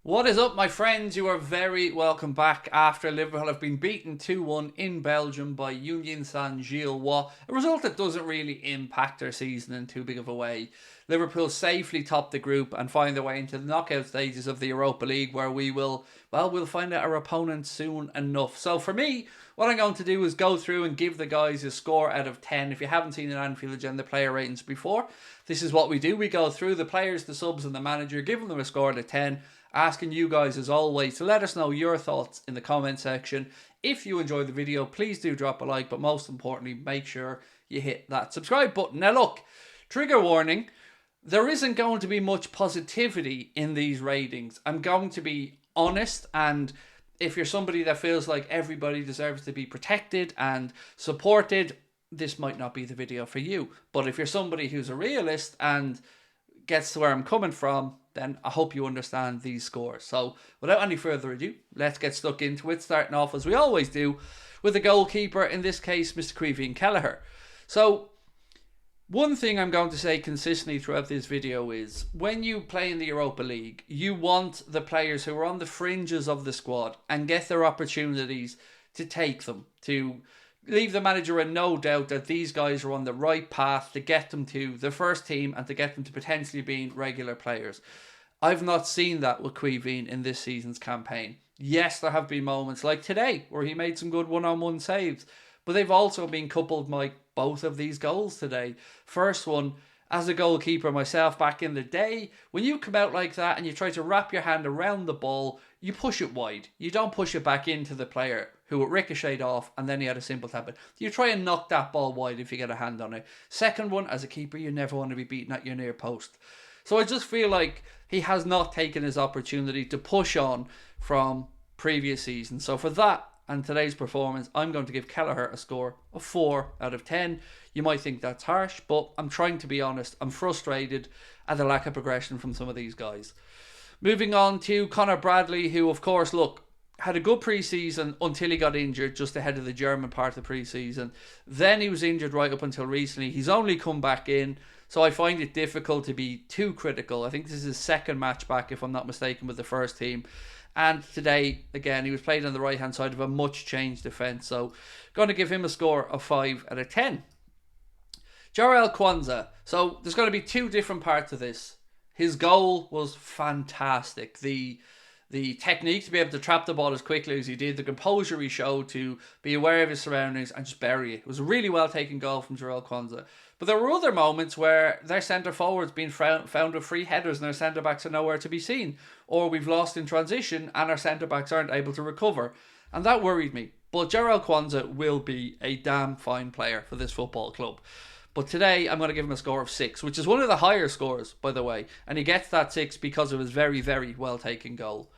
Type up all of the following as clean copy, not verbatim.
What is up, my friends? You are very welcome back after Liverpool have been beaten 2-1 in Belgium by Union Saint-Gilloise, a result that doesn't really impact their season in too big of a way. Liverpool safely top the group and find their way into the knockout stages of the Europa League, where we'll find out our opponent soon enough. So for me, what I'm going to do is go through and give the guys a score out of 10. If you haven't seen an Anfield Agenda player ratings before, this is what we do. We go through the players, the subs and the manager, giving them a score out of 10, asking you guys as always to let us know your thoughts in the comment section. If you enjoyed the video, please do drop a like, but most importantly, make sure you hit that subscribe button. Now look, trigger warning, there isn't going to be much positivity in these ratings. I'm going to be honest, and if you're somebody that feels like everybody deserves to be protected and supported, this might not be the video for you. But if you're somebody who's a realist and gets to where I'm coming from, then I hope you understand these scores. So without any further ado, let's get stuck into it, starting off as we always do with the goalkeeper, in this case Mr. Caoimhín Kelleher. So one thing I'm going to say consistently throughout this video is when you play in the Europa League, you want the players who are on the fringes of the squad and get their opportunities to take them, to leave the manager in no doubt that these guys are on the right path to get them to the first team and to get them to potentially being regular players. I've not seen that with Caoimhín in this season's campaign. Yes, there have been moments like today where he made some good one-on-one saves, but they've also been coupled by both of these goals today. First one, as a goalkeeper myself back in the day, when you come out like that and you try to wrap your hand around the ball, you push it wide. You don't push it back into the player who it ricocheted off and then he had a simple tap in. You try and knock that ball wide if you get a hand on it. Second one, as a keeper, you never want to be beaten at your near post. So I just feel like he has not taken his opportunity to push on from previous seasons. So for that and today's performance, I'm going to give Kelleher a score of 4 out of 10. You might think that's harsh, but I'm trying to be honest. I'm frustrated at the lack of progression from some of these guys. Moving on to Conor Bradley, who, of course, look, had a good pre-season until he got injured just ahead of the German part of the pre-season. Then he was injured right up until recently. He's only come back in, so I find it difficult to be too critical. I think this is his second match back, if I'm not mistaken, with the first team. And today, again, he was played on the right-hand side of a much-changed defence. So, going to give him a score of 5 out of 10. Jarell Quansah. So, there's going to be two different parts of this. His goal was fantastic. The technique to be able to trap the ball as quickly as he did, the composure he showed to be aware of his surroundings and just bury it. It was a really well taken goal from Jarell Quansah. But there were other moments where their centre forwards being found with free headers and their centre backs are nowhere to be seen. Or we've lost in transition and our centre backs aren't able to recover. And that worried me. But Jarell Quansah will be a damn fine player for this football club. But today, I'm going to give him a score of 6, which is one of the higher scores, by the way. And he gets that 6 because of his very, very well-taken goal.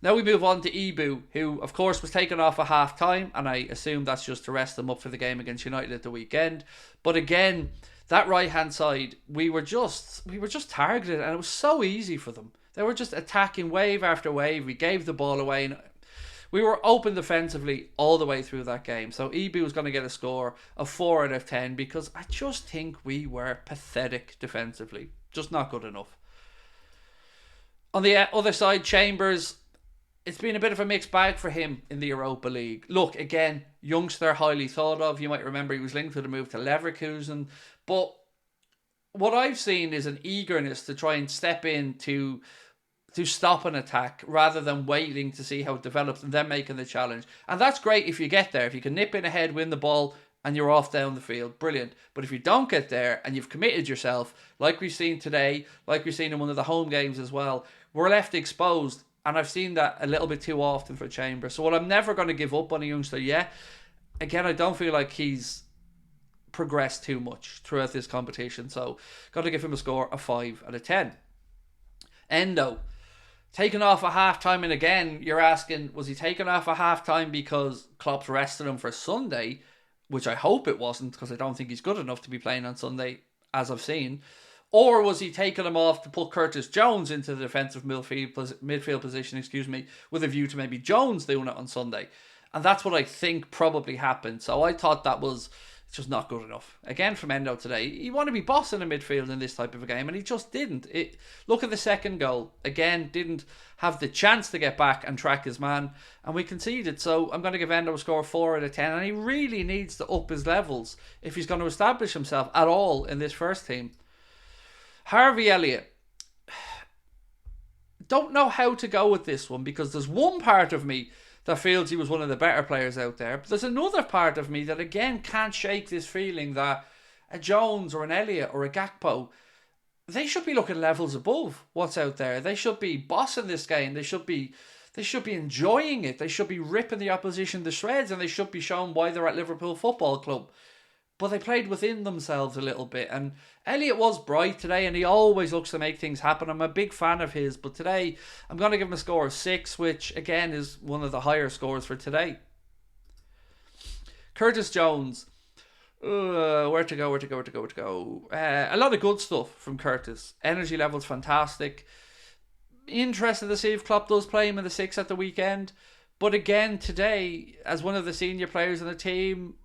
Now we move on to Ibu, who, of course, was taken off at half-time. And I assume that's just to rest him up for the game against United at the weekend. But again, that right-hand side, we were just targeted. And it was so easy for them. They were just attacking wave after wave. We gave the ball away. And we were open defensively all the way through that game. So Ibu was going to get a score of 4 out of 10 because I just think we were pathetic defensively. Just not good enough. On the other side, Chambers, it's been a bit of a mixed bag for him in the Europa League. Look, again, youngster, highly thought of. You might remember he was linked with a move to Leverkusen. But what I've seen is an eagerness to try and step in to stop an attack rather than waiting to see how it develops and then making the challenge. And that's great if you get there. If you can nip in ahead, win the ball, and you're off down the field, brilliant. But if you don't get there and you've committed yourself, like we've seen today, like we've seen in one of the home games as well, we're left exposed. And I've seen that a little bit too often for Chambers. So while I'm never going to give up on a youngster yet, again, I don't feel like he's progressed too much throughout this competition. So got to give him a score of 5 out of 10. Endo. Taken off at half-time, and again, you're asking, was he taken off at half-time because Klopp's rested him for Sunday? Which I hope it wasn't, because I don't think he's good enough to be playing on Sunday, as I've seen. Or was he taking him off to put Curtis Jones into the defensive midfield position, with a view to maybe Jones doing it on Sunday? And that's what I think probably happened. So I thought that was It's just not good enough. Again from Endo today. You want to be bossing the midfield in this type of a game, and he just didn't. Look at the second goal. Again, didn't have the chance to get back and track his man, and we conceded. So I'm going to give Endo a score of 4 out of 10, and he really needs to up his levels if he's going to establish himself at all in this first team. Harvey Elliott. Don't know how to go with this one, because there's one part of me that feels he was one of the better players out there. But there's another part of me that again can't shake this feeling that a Jones or an Elliott or a Gakpo, they should be looking levels above what's out there. They should be bossing this game. They should be enjoying it. They should be ripping the opposition to shreds, and they should be showing why they're at Liverpool Football Club. But they played within themselves a little bit. And Elliott was bright today, and he always looks to make things happen. I'm a big fan of his. But today, I'm going to give him a score of 6, which, again, is one of the higher scores for today. Curtis Jones. Where to go? A lot of good stuff from Curtis. Energy level's fantastic. Interested to see if Klopp does play him in the 6 at the weekend. But again, today, as one of the senior players in the team,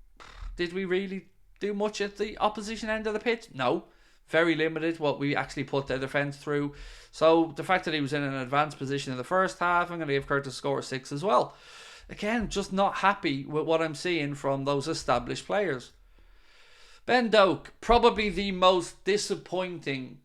did we really do much at the opposition end of the pitch? No. Very limited what we actually put their defence through. So the fact that he was in an advanced position in the first half, I'm going to give Curtis a score of 6 as well. Again, just not happy with what I'm seeing from those established players. Ben Doak, probably the most disappointing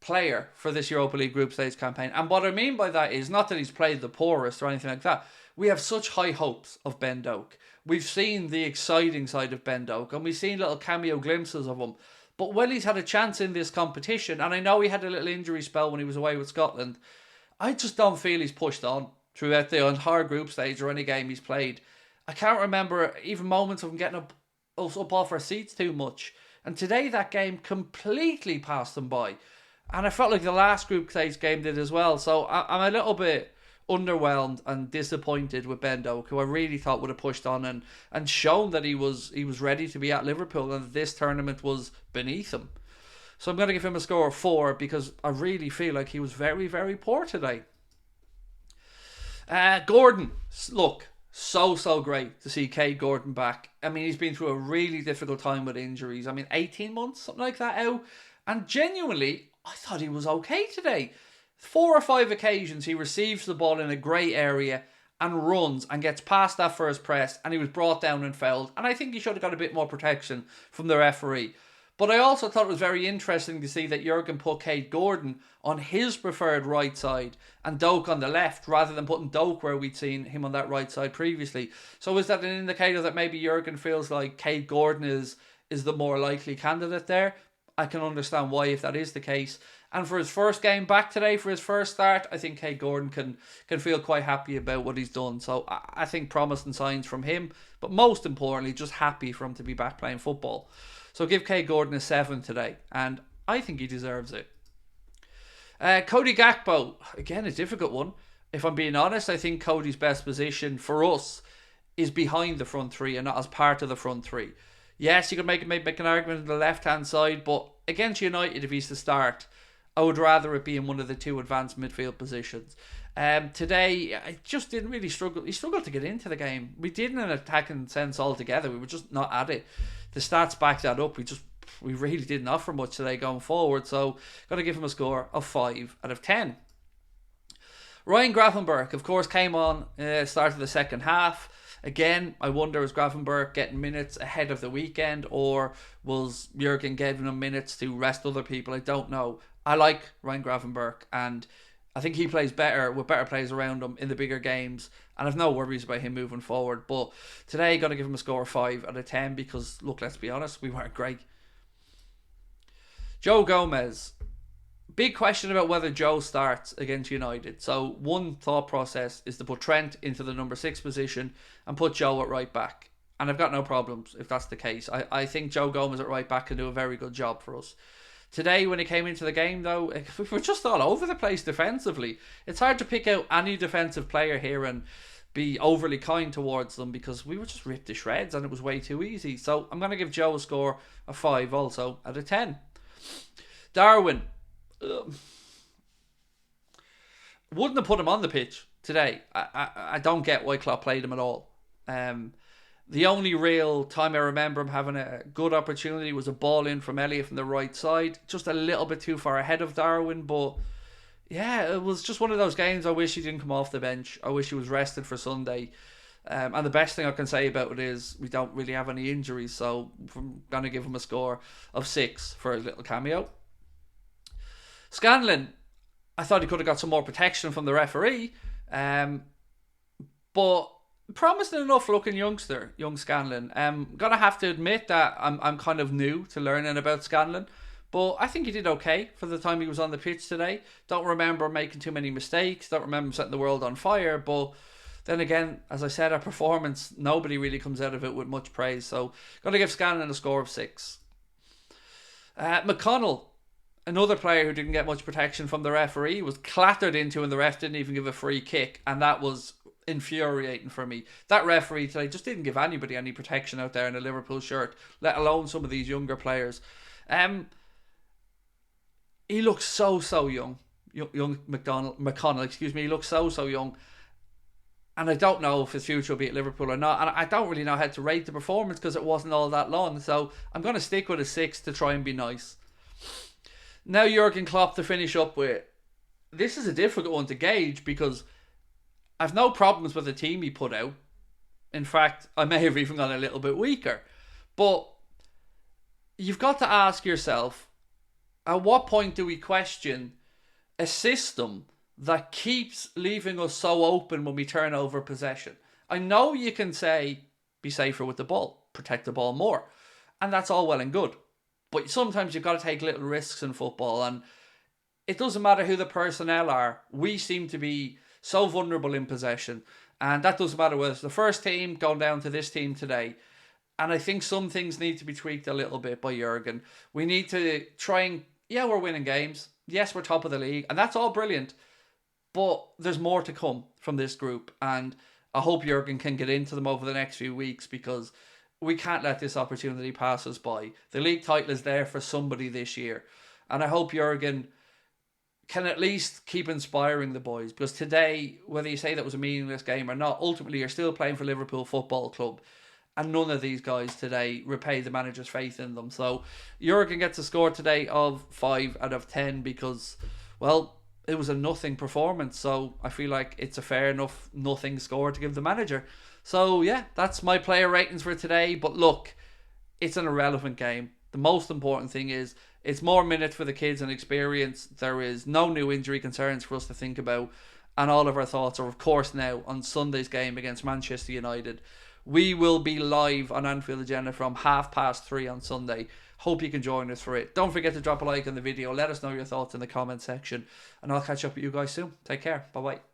player for this Europa League group stage campaign. And what I mean by that is not that he's played the poorest or anything like that. We have such high hopes of Ben Doak. We've seen the exciting side of Ben Doak, and we've seen little cameo glimpses of him. But when he's had a chance in this competition, and I know he had a little injury spell when he was away with Scotland, I just don't feel he's pushed on throughout the entire group stage or any game he's played. I can't remember even moments of him getting up off our seats too much. And today that game completely passed him by. And I felt like the last group stage game did as well. So I'm a little bit underwhelmed and disappointed with Ben Doak, who I really thought would have pushed on and shown that he was ready to be at Liverpool and that this tournament was beneath him. So I'm going to give him a score of 4 because I really feel like he was very, very poor today. Gordon, look, so great to see Craig Houlden back. I mean, he's been through a really difficult time with injuries. I mean, 18 months, something like that out. And genuinely, I thought he was okay today. 4 or 5 occasions he receives the ball in a grey area and runs and gets past that first press, and he was brought down and fouled. And I think he should have got a bit more protection from the referee. But I also thought it was very interesting to see that Jurgen put Craig Houlden on his preferred right side and Doak on the left, rather than putting Doak where we'd seen him on that right side previously. So is that an indicator that maybe Jurgen feels like Craig Houlden is the more likely candidate there? I can understand why if that is the case. And for his first game back today, for his first start, I think Craig Houlden can feel quite happy about what he's done. So I think promising signs from him, but most importantly, just happy for him to be back playing football. So give Craig Houlden a 7 today, and I think he deserves it. Cody Gakpo, again, a difficult one. If I'm being honest, I think Cody's best position for us is behind the front three and not as part of the front three. Yes, you could make an argument on the left-hand side, but against United, if he's to start, I would rather it be in one of the 2 advanced midfield positions. Today, I just didn't really struggle. He struggled to get into the game. We did in an attacking sense altogether. We were just not at it. The stats back that up. We really didn't offer much today going forward. So, got to give him a score of 5 out of 10. Ryan Gravenberch, of course, came on start of the second half. Again, I wonder, was Gravenberch getting minutes ahead of the weekend, or was Jurgen giving him minutes to rest other people? I don't know. I like Ryan Gravenberch, and I think he plays better with better players around him in the bigger games, and I've no worries about him moving forward. But today, got to give him a score of 5 out of 10 because, look, let's be honest, we weren't great. Joe Gomez. Big question about whether Joe starts against United. So one thought process is to put Trent into the number 6 position and put Joe at right back. And I've got no problems if that's the case. I think Joe Gomez at right back can do a very good job for us. Today, when he came into the game, though, we were just all over the place defensively. It's hard to pick out any defensive player here and be overly kind towards them because we were just ripped to shreds and it was way too easy. So I'm going to give Joe a score of 5 also out of 10. Darwin. Wouldn't have put him on the pitch today. I don't get why Klopp played him at all. The only real time I remember him having a good opportunity was a ball in from Elliott from the right side. Just a little bit too far ahead of Darwin, but yeah, it was just one of those games I wish he didn't come off the bench. I wish he was rested for Sunday. And the best thing I can say about it is we don't really have any injuries, so I'm going to give him a score of 6 for a little cameo. Scanlon, I thought he could have got some more protection from the referee, but promising enough looking youngster, young Scanlon. Gonna have to admit that I'm kind of new to learning about Scanlon, but I think he did okay for the time he was on the pitch today. Don't remember making too many mistakes. Don't remember setting the world on fire, but then again, as I said, our performance, nobody really comes out of it with much praise. So, got to give Scanlon a score of 6. McConnell, another player who didn't get much protection from the referee, was clattered into and the ref didn't even give a free kick. And that was infuriating for me. That referee today just didn't give anybody any protection out there in a Liverpool shirt, let alone some of these younger players. He looks so young. Young McConnell, he looks so young. And I don't know if his future will be at Liverpool or not. And I don't really know how to rate the performance because it wasn't all that long. So I'm going to stick with a 6 to try and be nice. Now Jurgen Klopp to finish up with. This is a difficult one to gauge because I've no problems with the team he put out. In fact, I may have even gone a little bit weaker. But you've got to ask yourself, at what point do we question a system that keeps leaving us so open when we turn over possession? I know you can say, be safer with the ball, protect the ball more. And that's all well and good. But sometimes you've got to take little risks in football. And it doesn't matter who the personnel are. We seem to be so vulnerable in possession. And that doesn't matter whether it's the first team going down to this team today. And I think some things need to be tweaked a little bit by Jurgen. We need to try and, yeah, we're winning games. Yes, we're top of the league. And that's all brilliant. But there's more to come from this group. And I hope Jurgen can get into them over the next few weeks because we can't let this opportunity pass us by. The league title is there for somebody this year. And I hope Jurgen can at least keep inspiring the boys. Because today, whether you say that was a meaningless game or not, ultimately you're still playing for Liverpool Football Club. And none of these guys today repay the manager's faith in them. So Jurgen gets a score today of 5 out of 10 because, well, it was a nothing performance. So I feel like it's a fair enough nothing score to give the manager. So yeah, that's my player ratings for today. But look, it's an irrelevant game. The most important thing is it's more minutes for the kids and experience. There is no new injury concerns for us to think about. And all of our thoughts are, of course, now on Sunday's game against Manchester United. We will be live on Anfield Agenda from 3:30 on Sunday. Hope you can join us for it. Don't forget to drop a like on the video. Let us know your thoughts in the comment section. And I'll catch up with you guys soon. Take care. Bye-bye.